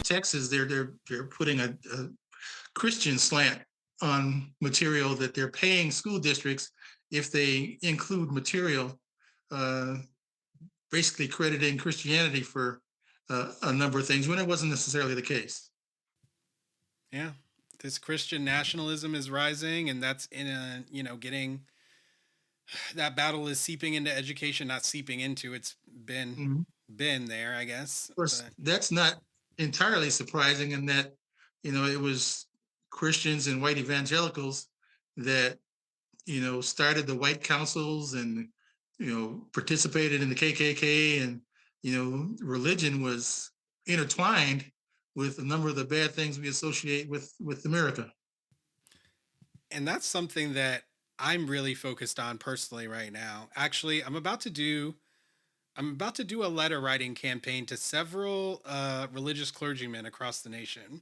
Texas, they're putting a Christian slant on material that they're paying school districts if they include material, uh, basically crediting Christianity for a number of things when it wasn't necessarily the case. Yeah. This Christian nationalism is rising, and that's in a, getting that battle is seeping into education, not seeping into, it's been Mhm. been there, I guess. Of course, But that's not entirely surprising in that, it was Christians and white evangelicals that, started the white councils and, participated in the KKK, and, religion was intertwined with a number of the bad things we associate with America. and that's something that I'm really focused on personally right now. Actually, I'm about to do a letter writing campaign to several religious clergymen across the nation,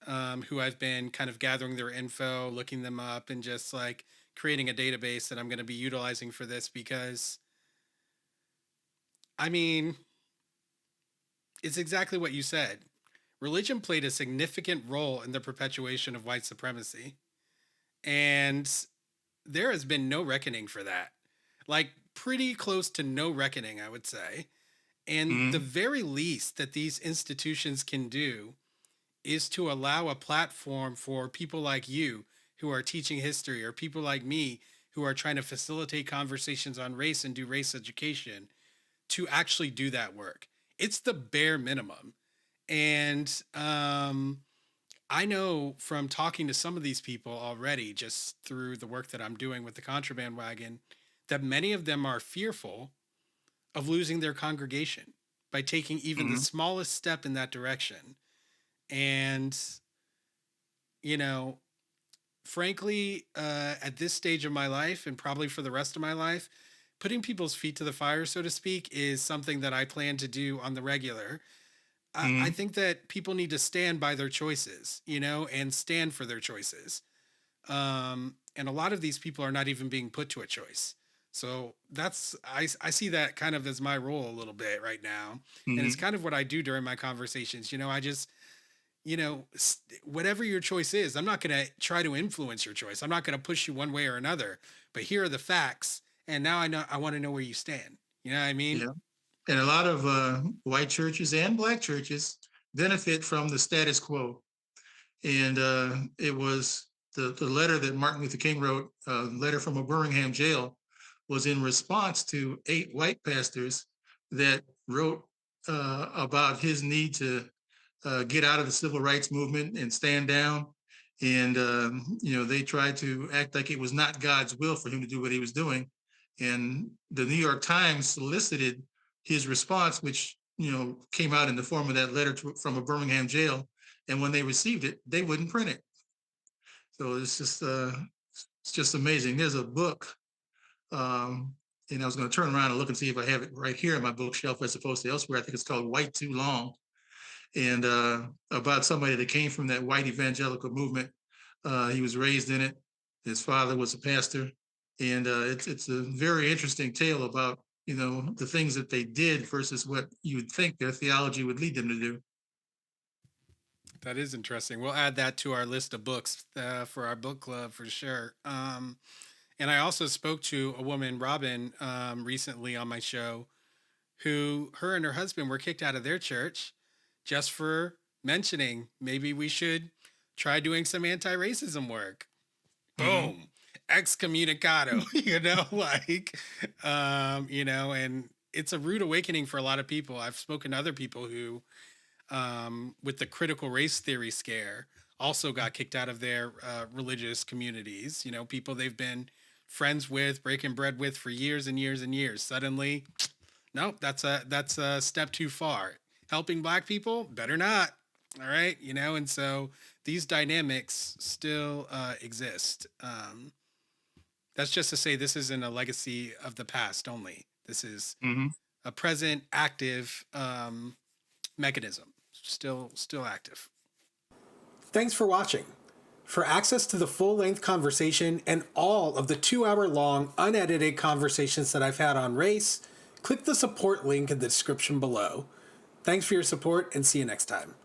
who I've been kind of gathering their info, looking them up, and just like creating a database that I'm going to be utilizing for this because, I mean, it's exactly what you said. Religion played a significant role in the perpetuation of white supremacy. And there has been no reckoning for that. Like, pretty close to no reckoning, I would say. And the Mhm. very least that these institutions can do is to allow a platform for people like you who are teaching history, or people like me who are trying to facilitate conversations on race and do race education, to actually do that work. It's the bare minimum. And I know from talking to some of these people already, just through the work that I'm doing with the Contraband Wagon, that many of them are fearful of losing their congregation by taking even the Mhm. smallest step in that direction. And, you know, frankly, at this stage of my life, and probably for the rest of my life, putting people's feet to the fire, so to speak, is something that I plan to do on the regular. I Mhm. think that people need to stand by their choices, and stand for their choices. And a lot of these people are not even being put to a choice. So I see that kind of as my role a little bit right now. And it's Mhm. kind of what I do during my conversations. I just, whatever your choice is, I'm not going to try to influence your choice. I'm not going to push you one way or another, but here are the facts. And now I want to know where you stand. You know what I mean? Yeah. And a lot of white churches and black churches benefit from the status quo. And it was the letter that Martin Luther King wrote, a letter from a Birmingham jail, was in response to 8 white pastors that wrote about his need to get out of the civil rights movement and stand down. And, they tried to act like it was not God's will for him to do what he was doing. And the New York Times solicited his response, which, came out in the form of that letter from a Birmingham jail. And when they received it, they wouldn't print it. So it's just amazing. There's a book, um, and I was going to turn around and look and see if I have it right here on my bookshelf as opposed to elsewhere. I think it's called White Too Long, and about somebody that came from that white evangelical movement. He was raised in it. His father was a pastor, and it's a very interesting tale about the things that they did versus what you would think their theology would lead them to do. That is interesting. We'll add that to our list of books for our book club for sure. And I also spoke to a woman, Robin, recently on my show, who her and her husband were kicked out of their church just for mentioning maybe we should try doing some anti-racism work. Mm-hmm. Boom, excommunicado. And it's a rude awakening for a lot of people. I've spoken to other people who, with the critical race theory scare, also got kicked out of their religious communities. People they've been friends with, breaking bread with for years and years and years. Suddenly, nope, that's a step too far. Helping black people, better not. All right, and so these dynamics still exist. That's just to say this isn't a legacy of the past only. This is Mm-hmm. a present active mechanism, still active. Thanks for watching. For access to the full length conversation and all of the 2 hour long unedited conversations that I've had on race, click the support link in the description below. Thanks for your support and see you next time.